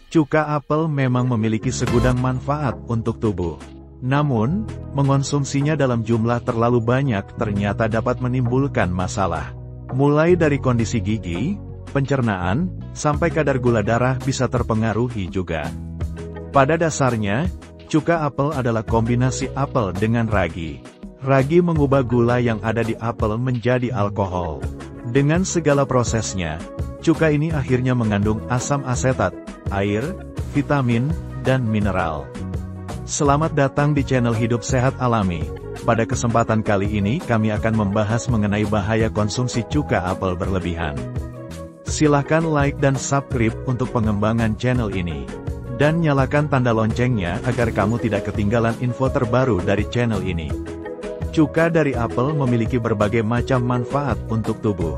Cuka apel memang memiliki segudang manfaat untuk tubuh. Namun, mengonsumsinya dalam jumlah terlalu banyak ternyata dapat menimbulkan masalah. Mulai dari kondisi gigi, pencernaan, sampai kadar gula darah bisa terpengaruhi juga. Pada dasarnya, cuka apel adalah kombinasi apel dengan ragi. Ragi mengubah gula yang ada di apel menjadi alkohol. Dengan segala prosesnya, cuka ini akhirnya mengandung asam asetat, air, vitamin, dan mineral. Selamat datang di channel Hidup Sehat Alami. Pada kesempatan kali ini kami akan membahas mengenai bahaya konsumsi cuka apel berlebihan. Silahkan like dan subscribe untuk pengembangan channel ini. Dan nyalakan tanda loncengnya agar kamu tidak ketinggalan info terbaru dari channel ini. Cuka dari apel memiliki berbagai macam manfaat untuk tubuh.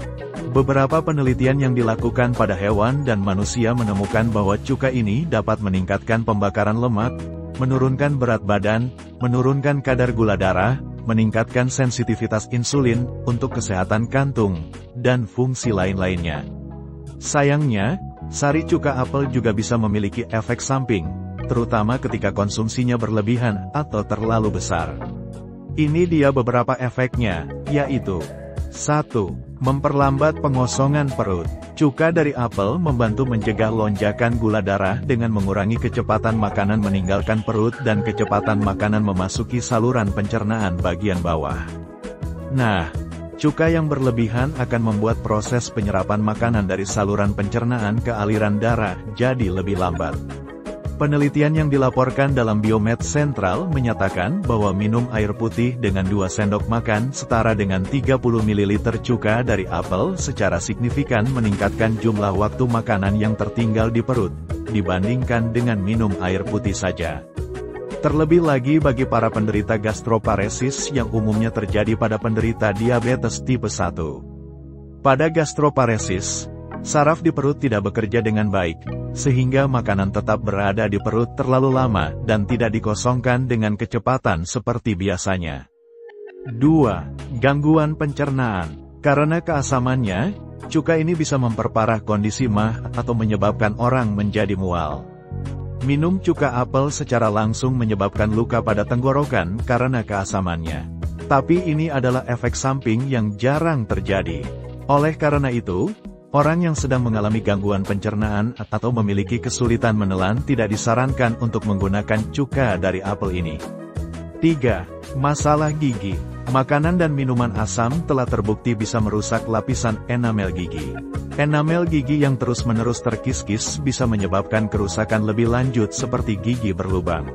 Beberapa penelitian yang dilakukan pada hewan dan manusia menemukan bahwa cuka ini dapat meningkatkan pembakaran lemak, menurunkan berat badan, menurunkan kadar gula darah, meningkatkan sensitivitas insulin untuk kesehatan kantung, dan fungsi lain-lainnya. Sayangnya, sari cuka apel juga bisa memiliki efek samping, terutama ketika konsumsinya berlebihan atau terlalu besar. Ini dia beberapa efeknya, yaitu 1. Memperlambat pengosongan perut. Cuka dari apel membantu mencegah lonjakan gula darah dengan mengurangi kecepatan makanan meninggalkan perut dan kecepatan makanan memasuki saluran pencernaan bagian bawah. Nah, cuka yang berlebihan akan membuat proses penyerapan makanan dari saluran pencernaan ke aliran darah jadi lebih lambat. Penelitian yang dilaporkan dalam Biomed Central menyatakan bahwa minum air putih dengan 2 sendok makan setara dengan 30 ml cuka dari apel secara signifikan meningkatkan jumlah waktu makanan yang tertinggal di perut, dibandingkan dengan minum air putih saja. Terlebih lagi bagi para penderita gastroparesis yang umumnya terjadi pada penderita diabetes tipe 1. Pada gastroparesis, saraf di perut tidak bekerja dengan baik, sehingga makanan tetap berada di perut terlalu lama dan tidak dikosongkan dengan kecepatan seperti biasanya. 2. Gangguan pencernaan. Karena keasamannya, cuka ini bisa memperparah kondisi MAH atau menyebabkan orang menjadi mual. Minum cuka apel secara langsung menyebabkan luka pada tenggorokan karena keasamannya. Tapi ini adalah efek samping yang jarang terjadi. Oleh karena itu, orang yang sedang mengalami gangguan pencernaan atau memiliki kesulitan menelan tidak disarankan untuk menggunakan cuka dari apel ini. 3. Masalah gigi. Makanan dan minuman asam telah terbukti bisa merusak lapisan enamel gigi. Enamel gigi yang terus-menerus terkikis bisa menyebabkan kerusakan lebih lanjut seperti gigi berlubang.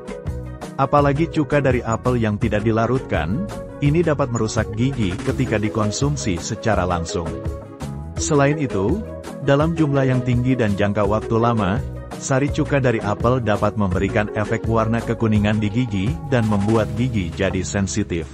Apalagi cuka dari apel yang tidak dilarutkan, ini dapat merusak gigi ketika dikonsumsi secara langsung. Selain itu, dalam jumlah yang tinggi dan jangka waktu lama, sari cuka dari apel dapat memberikan efek warna kekuningan di gigi dan membuat gigi jadi sensitif.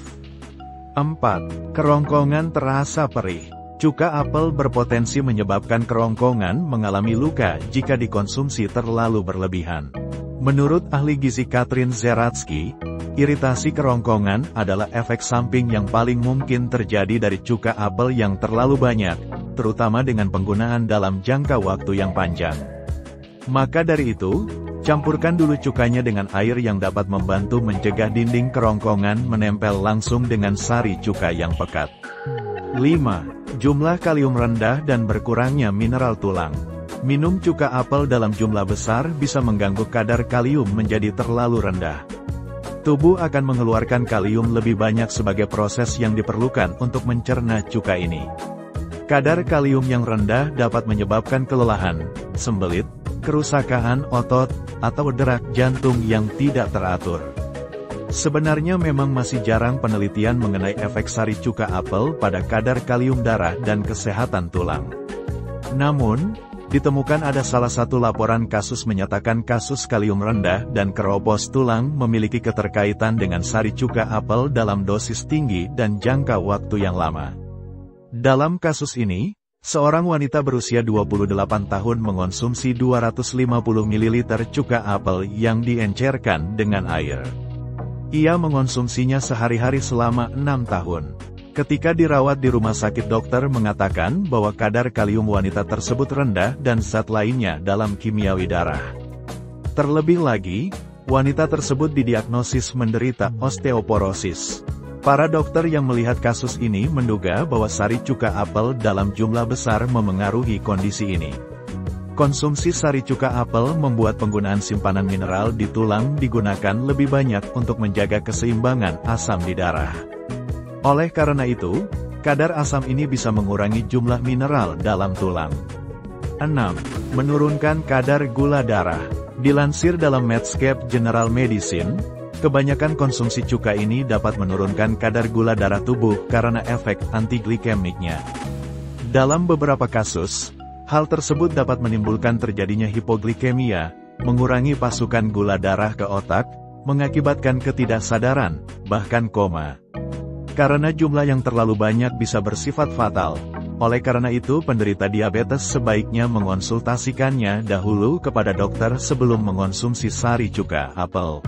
4. Kerongkongan terasa perih. Cuka apel berpotensi menyebabkan kerongkongan mengalami luka jika dikonsumsi terlalu berlebihan. Menurut ahli gizi Katrin Zeratsky, iritasi kerongkongan adalah efek samping yang paling mungkin terjadi dari cuka apel yang terlalu banyak, terutama dengan penggunaan dalam jangka waktu yang panjang. Maka dari itu, campurkan dulu cukanya dengan air yang dapat membantu mencegah dinding kerongkongan menempel langsung dengan sari cuka yang pekat. 5. Jumlah kalium rendah dan berkurangnya mineral tulang. Minum cuka apel dalam jumlah besar bisa mengganggu kadar kalium menjadi terlalu rendah. Tubuh akan mengeluarkan kalium lebih banyak sebagai proses yang diperlukan untuk mencerna cuka ini. Kadar kalium yang rendah dapat menyebabkan kelelahan, sembelit, kerusakan otot, atau derak jantung yang tidak teratur. Sebenarnya memang masih jarang penelitian mengenai efek sari cuka apel pada kadar kalium darah dan kesehatan tulang. Namun, ditemukan ada salah satu laporan kasus menyatakan kasus kalium rendah dan keropos tulang memiliki keterkaitan dengan sari cuka apel dalam dosis tinggi dan jangka waktu yang lama. Dalam kasus ini, seorang wanita berusia 28 tahun mengonsumsi 250 ml cuka apel yang diencerkan dengan air. Ia mengonsumsinya sehari-hari selama 6 tahun. Ketika dirawat di rumah sakit, dokter mengatakan bahwa kadar kalium wanita tersebut rendah dan zat lainnya dalam kimiawi darah. Terlebih lagi, wanita tersebut didiagnosis menderita osteoporosis. Para dokter yang melihat kasus ini menduga bahwa sari cuka apel dalam jumlah besar memengaruhi kondisi ini. Konsumsi sari cuka apel membuat penggunaan simpanan mineral di tulang digunakan lebih banyak untuk menjaga keseimbangan asam di darah. Oleh karena itu, kadar asam ini bisa mengurangi jumlah mineral dalam tulang. 6. Menurunkan kadar gula darah. Dilansir dalam Medscape General Medicine, kebanyakan konsumsi cuka ini dapat menurunkan kadar gula darah tubuh karena efek antiglikemiknya. Dalam beberapa kasus, hal tersebut dapat menimbulkan terjadinya hipoglikemia, mengurangi pasukan gula darah ke otak, mengakibatkan ketidaksadaran, bahkan koma. Karena jumlah yang terlalu banyak bisa bersifat fatal. Oleh karena itu penderita diabetes sebaiknya mengonsultasikannya dahulu kepada dokter sebelum mengonsumsi sari cuka apel.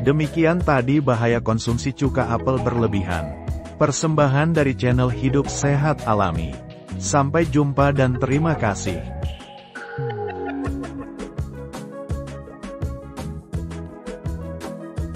Demikian tadi bahaya konsumsi cuka apel berlebihan. Persembahan dari channel Hidup Sehat Alami. Sampai jumpa dan terima kasih.